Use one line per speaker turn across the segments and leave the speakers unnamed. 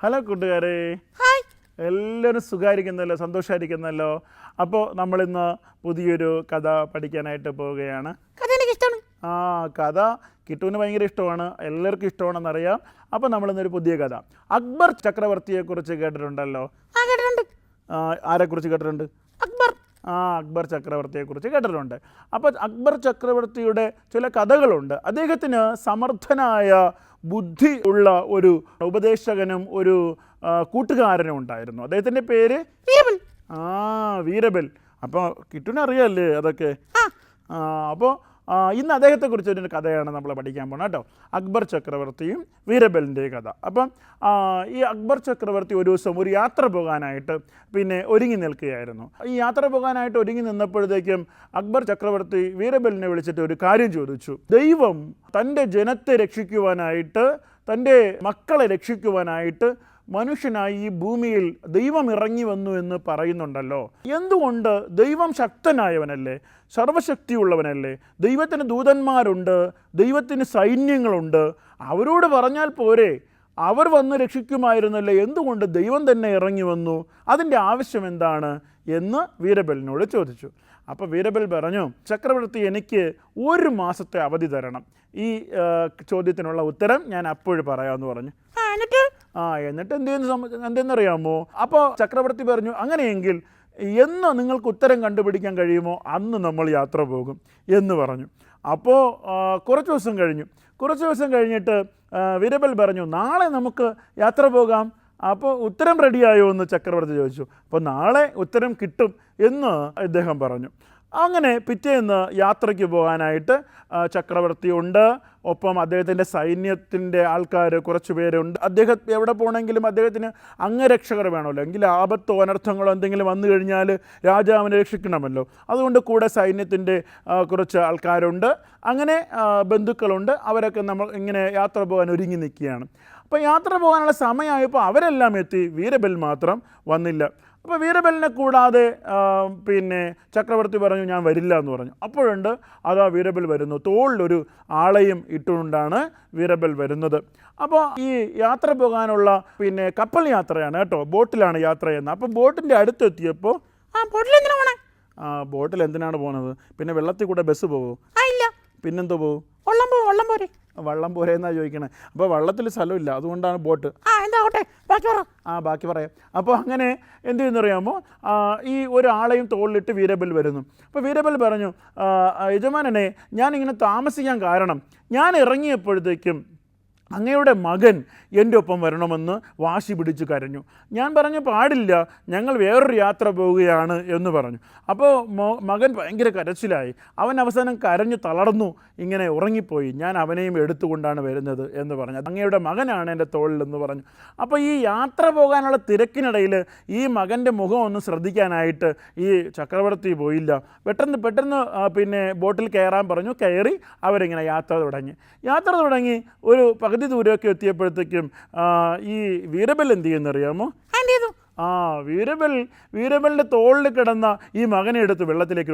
Hello കൂട്ടുകാരെ,
hi.
എല്ലാവരും സുഖമായിരിക്കുന്നല്ലോ, സന്തോഷമായിരിക്കുന്നല്ലോ. അപ്പോൾ നമ്മളിന്ന് പുതിയൊരു കഥ പഠിക്കാനായിട്ട് പോവുകയാണ്.
കഥ എനിക്ക് ഇഷ്ടമാണ്.
കഥ കിട്ടുവിന് ഭയങ്കര ഇഷ്ടമാണ്, എല്ലാവർക്കും ഇഷ്ടമാണെന്നറിയാം. അപ്പോൾ നമ്മളിന്നൊരു പുതിയ കഥ, അക്ബർ ചക്രവർത്തിയെക്കുറിച്ച് കേട്ടിട്ടുണ്ടല്ലോ.
കേട്ടിട്ടുണ്ട്.
ആരെക്കുറിച്ച് കേട്ടിട്ടുണ്ട്?
അക്ബർ.
അക്ബർ ചക്രവർത്തിയെക്കുറിച്ച് കേട്ടിട്ടുണ്ട്. അപ്പോൾ അക്ബർ ചക്രവർത്തിയുടെ ചില കഥകളുണ്ട്. അദ്ദേഹത്തിന് സമർത്ഥനായ ബുദ്ധി ഉള്ള ഒരു ഉപദേശകനും ഒരു കൂട്ടുകാരനും ഉണ്ടായിരുന്നു. അദ്ദേഹത്തിൻ്റെ പേര്
വീരബൽ.
വീരബൽ. അപ്പോൾ കിട്ടുന്നറിയാമല്ലേ അതൊക്കെ. അപ്പോൾ ഇന്ന് അദ്ദേഹത്തെക്കുറിച്ച് ഒരു കഥയാണ് നമ്മൾ പഠിക്കാൻ പോകുന്നത് കേട്ടോ. അക്ബർ ചക്രവർത്തിയും വീരബലിൻ്റെ കഥ. അപ്പം ഈ അക്ബർ ചക്രവർത്തി ഒരു ദിവസം ഒരു യാത്ര പോകാനായിട്ട് ഒരുങ്ങി നിൽക്കുകയായിരുന്നു. ഈ യാത്ര പോകാനായിട്ട് ഒരുങ്ങി നിന്നപ്പോഴത്തേക്കും അക്ബർ ചക്രവർത്തി വീരബലിനെ വിളിച്ചിട്ട് ഒരു കാര്യം ചോദിച്ചു. ദൈവം തൻ്റെ ജനത്തെ രക്ഷിക്കുവാനായിട്ട്, തൻ്റെ മക്കളെ രക്ഷിക്കുവാനായിട്ട് മനുഷ്യനായി ഈ ഭൂമിയിൽ ദൈവം ഇറങ്ങി വന്നു എന്ന് പറയുന്നുണ്ടല്ലോ. എന്തുകൊണ്ട്? ദൈവം ശക്തനായവനല്ലേ, സർവശക്തിയുള്ളവനല്ലേ, ദൈവത്തിന് ദൂതന്മാരുണ്ട്, ദൈവത്തിന് സൈന്യങ്ങളുണ്ട്. അവരോട് പറഞ്ഞാൽ പോരെ, അവർ വന്ന് രക്ഷിക്കുമായിരുന്നല്ലേ, എന്തുകൊണ്ട് ദൈവം തന്നെ ഇറങ്ങി വന്നു? അതിൻ്റെ ആവശ്യം എന്താണ് എന്ന് വീരബലിനോട് ചോദിച്ചു. അപ്പോൾ വീരബൽ പറഞ്ഞു, ചക്രവർത്തി എനിക്ക് 1 മാസത്തെ അവധി തരണം. ഈ ചോദ്യത്തിനുള്ള ഉത്തരം ഞാൻ അപ്പോഴും പറയാമെന്ന് പറഞ്ഞു. എന്നിട്ട് എന്തെന്നറിയാമോ? അപ്പോൾ ചക്രവർത്തി പറഞ്ഞു, അങ്ങനെയെങ്കിൽ എന്ന് നിങ്ങൾക്ക് ഉത്തരം കണ്ടുപിടിക്കാൻ കഴിയുമോ അന്ന് നമ്മൾ യാത്ര പോകും എന്ന് പറഞ്ഞു. അപ്പോൾ കുറച്ച് ദിവസം കഴിഞ്ഞിട്ട് വീരബൽ പറഞ്ഞു, നാളെ നമുക്ക് യാത്ര പോകാം. അപ്പോൾ ഉത്തരം റെഡിയായോ എന്ന് ചക്രവർത്തി ചോദിച്ചു. അപ്പോൾ നാളെ ഉത്തരം കിട്ടും എന്ന് അദ്ദേഹം പറഞ്ഞു. അങ്ങനെ പിറ്റേന്ന് യാത്രയ്ക്ക് പോകാനായിട്ട് ചക്രവർത്തി ഉണ്ട്, ഒപ്പം അദ്ദേഹത്തിൻ്റെ സൈന്യത്തിൻ്റെ ആൾക്കാർ കുറച്ച് പേരുണ്ട്. അദ്ദേഹം എവിടെ പോകണമെങ്കിലും അദ്ദേഹത്തിന് അംഗരക്ഷകർ വേണമല്ലോ, എങ്കിൽ ആപത്തോ അനർത്ഥങ്ങളോ എന്തെങ്കിലും വന്നു കഴിഞ്ഞാൽ രാജാവിനെ രക്ഷിക്കണമല്ലോ. അതുകൊണ്ട് കൂടെ സൈന്യത്തിൻ്റെ കുറച്ച് ആൾക്കാരുണ്ട്, അങ്ങനെ ബന്ധുക്കളുണ്ട്. അവരൊക്കെ നമ്മൾ ഇങ്ങനെ യാത്ര പോകാൻ ഒരുങ്ങി നിൽക്കുകയാണ്. അപ്പോൾ യാത്ര പോകാനുള്ള സമയമായപ്പോൾ അവരെല്ലാം എത്തി, വീരബൽ മാത്രം വന്നില്ല. അപ്പോൾ വീരബലിനെ കൂടാതെ ചക്രവർത്തി പറഞ്ഞു, ഞാൻ വരില്ല എന്ന് പറഞ്ഞു. അപ്പോഴുണ്ട് അതാ വീരബൽ വരുന്നു, തോളിലൊരു ആളെയും ഇട്ടുകൊണ്ടാണ് വീരബൽ വരുന്നത്. അപ്പോൾ ഈ യാത്ര പോകാനുള്ള കപ്പൽ യാത്രയാണ് കേട്ടോ, ബോട്ടിലാണ് യാത്ര ചെയ്യുന്നത്. അപ്പോൾ ബോട്ടിൻ്റെ അടുത്തെത്തിയപ്പോൾ ബോട്ടിൽ എന്തിനാണ് പോകുന്നത്? പിന്നെ വെള്ളത്തിൽ കൂടെ ബസ് പോകുമോ? പിന്നെന്തോ പോകും? വള്ളം പോരെ എന്നാ ചോദിക്കണേ. അപ്പോൾ വള്ളത്തിൽ സ്ഥലമില്ല, അതുകൊണ്ടാണ് ബോട്ട്. ബാക്കി പറയാം. അപ്പോൾ അങ്ങനെ എന്ത് ചെയ്യുന്നറിയാമോ, ഈ ഒരാളെയും തോളിലിട്ട് വീരബൽ വരുന്നു. അപ്പോൾ വീരബൽ പറഞ്ഞു, യജമാനനെ, ഞാനിങ്ങനെ താമസിക്കാൻ കാരണം, ഞാൻ ഇറങ്ങിയപ്പോഴത്തേക്കും അങ്ങയുടെ മകൻ എൻ്റെ ഒപ്പം വരണമെന്ന് വാശി പിടിച്ച് കരഞ്ഞു. ഞാൻ പറഞ്ഞു, പാടില്ല, ഞങ്ങൾ വേറൊരു യാത്ര പോവുകയാണ് എന്ന് പറഞ്ഞു. അപ്പോൾ മകൻ ഭയങ്കര കരച്ചിലായി. അവൻ അവസാനം കരഞ്ഞു തളർന്നു, ഇങ്ങനെ ഉറങ്ങിപ്പോയി. ഞാൻ അവനെയും എടുത്തുകൊണ്ടാണ് വരുന്നത് എന്ന് പറഞ്ഞു. അങ്ങയുടെ മകനാണ് എൻ്റെ തോളിലെന്ന് പറഞ്ഞു. അപ്പോൾ ഈ യാത്ര പോകാനുള്ള തിരക്കിനിടയിൽ ഈ മകൻ്റെ മുഖം ഒന്ന് ശ്രദ്ധിക്കാനായിട്ട് ഈ ചക്രവർത്തി പോയില്ല. പെട്ടെന്ന് ബോട്ടിൽ കയറാൻ പറഞ്ഞു. കയറി അവരിങ്ങനെ യാത്ര തുടങ്ങി. ഒരു പകുതി ദൂരമൊക്കെ എത്തിയപ്പോഴത്തേക്കും ഈ വീരബൽ എന്ത് ചെയ്യുന്നറിയാമോ? വീരബലിൻ്റെ തോളിൽ കിടന്ന ഈ മകനെ എടുത്ത് വെള്ളത്തിലേക്ക്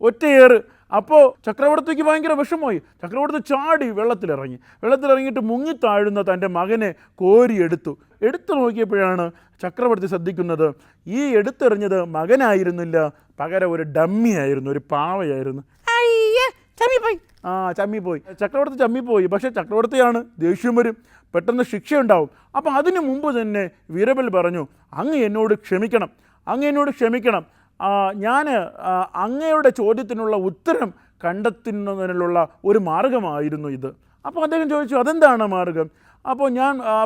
ഒറ്റയേറ്. അപ്പോൾ ചക്രവർത്തിക്ക് ഭയങ്കര വിഷമമായി. ചക്രവർത്തി ചാടി വെള്ളത്തിലിറങ്ങിയിട്ട് മുങ്ങിത്താഴുന്ന തൻ്റെ മകനെ എടുത്തു നോക്കിയപ്പോഴാണ് ചക്രവർത്തി ശ്രദ്ധിക്കുന്നത്, ഈ എടുത്തെറിഞ്ഞത് മകനായിരുന്നില്ല, പകരം ഒരു ഡമ്മിയായിരുന്നു, ഒരു പാവയായിരുന്നു. ചമ്മിപ്പോയി. ചക്രവർത്തി ചമ്മിപ്പോയി. പക്ഷേ ചക്രവർത്തിയാണ്, ദേഷ്യം വരും, പെട്ടെന്ന് ശിക്ഷയുണ്ടാവും. അപ്പോൾ അതിനു മുമ്പ് തന്നെ വീരബൽ പറഞ്ഞു, അങ്ങ് എന്നോട് ക്ഷമിക്കണം. ഞാൻ അങ്ങയുടെ ചോദ്യത്തിനുള്ള ഉത്തരം കണ്ടെത്തുന്നതിനുള്ള ഒരു മാർഗമായിരുന്നു ഇത്. അപ്പോൾ അദ്ദേഹം ചോദിച്ചു, അതെന്താണ് മാർഗം?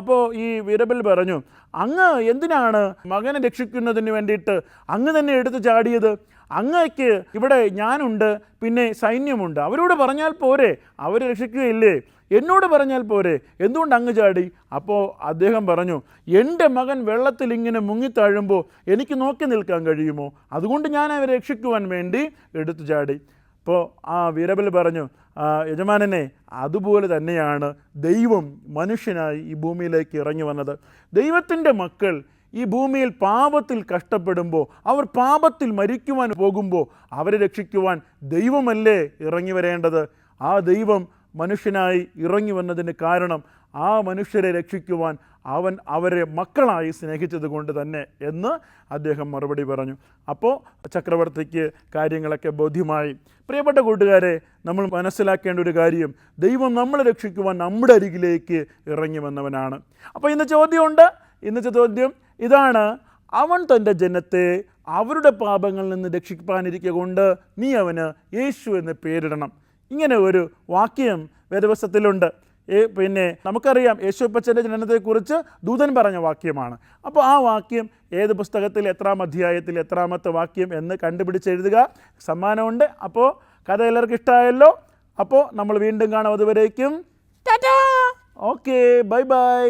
അപ്പോൾ ഈ വീരബൽ പറഞ്ഞു, അങ്ങ് എന്തിനാണ് മകനെ രക്ഷിക്കുന്നതിന് വേണ്ടിയിട്ട് അങ്ങ് തന്നെ എടുത്ത് ചാടിയത്? അങ്ങക്ക് ഇവിടെ ഞാനുണ്ട്, പിന്നെ സൈന്യമുണ്ട്, അവരോട് പറഞ്ഞാൽ പോരെ, അവർ രക്ഷിക്കുകയില്ലേ? എന്നോട് പറഞ്ഞാൽ പോരെ, എന്തുകൊണ്ട് അങ്ങ് ചാടി? അപ്പോൾ അദ്ദേഹം പറഞ്ഞു, എൻ്റെ മകൻ വെള്ളത്തിൽ ഇങ്ങനെ മുങ്ങിത്താഴുമ്പോൾ എനിക്ക് നോക്കി നിൽക്കാൻ കഴിയുമോ? അതുകൊണ്ട് ഞാൻ അവരെ രക്ഷിക്കുവാൻ വേണ്ടി എടുത്തു ചാടി. അപ്പോൾ വീരബൽ പറഞ്ഞു, യജമാനനെ, അതുപോലെ തന്നെയാണ് ദൈവം മനുഷ്യനായി ഈ ഭൂമിയിലേക്ക് ഇറങ്ങി വന്നത്. ദൈവത്തിൻ്റെ മക്കൾ ഈ ഭൂമിയിൽ പാപത്തിൽ കഷ്ടപ്പെടുമ്പോൾ, അവർ പാപത്തിൽ മരിക്കുവാൻ പോകുമ്പോൾ അവരെ രക്ഷിക്കുവാൻ ദൈവമല്ലേ ഇറങ്ങി വരേണ്ടത്? ആ ദൈവം മനുഷ്യനായി ഇറങ്ങി വന്നതിന് കാരണം ആ മനുഷ്യരെ രക്ഷിക്കുവാൻ അവൻ അവരെ മക്കളായി സ്നേഹിച്ചത് കൊണ്ട് തന്നെ എന്ന് അദ്ദേഹം മറുപടി പറഞ്ഞു. അപ്പോൾ ചക്രവർത്തിക്ക് കാര്യങ്ങളൊക്കെ ബോധ്യമായി. പ്രിയപ്പെട്ട കൂട്ടുകാരെ, നമ്മൾ മനസ്സിലാക്കേണ്ട ഒരു കാര്യം, ദൈവം നമ്മളെ രക്ഷിക്കുവാൻ നമ്മുടെ അരികിലേക്ക് ഇറങ്ങി വന്നവനാണ്. അപ്പോൾ ഇന്നത്തെ ചോദ്യം ഇതാണ്: അവൻ തൻ്റെ ജനത്തെ അവരുടെ പാപങ്ങളിൽ നിന്ന് രക്ഷിക്കാനിരിക്കുക കൊണ്ട് നീ അവന് യേശു എന്ന് പേരിടണം. ഇങ്ങനെ ഒരു വാക്യം വേദപുസ്തകത്തിലുണ്ട്. പിന്നെ നമുക്കറിയാം യേശുപ്പച്ചൻ്റെ ജനനത്തെക്കുറിച്ച് ദൂതൻ പറഞ്ഞ വാക്യമാണ്. അപ്പോൾ ആ വാക്യം ഏത് പുസ്തകത്തിൽ, എത്രാം അധ്യായത്തിൽ, എത്രാമത്തെ വാക്യം എന്ന് കണ്ടുപിടിച്ചെഴുതുക. സമ്മാനമുണ്ട്. അപ്പോൾ കഥ എല്ലാവർക്കും ഇഷ്ടമായല്ലോ. അപ്പോൾ നമ്മൾ വീണ്ടും കാണാം. അതുവരേക്കും ഓക്കെ, ബൈ ബൈ.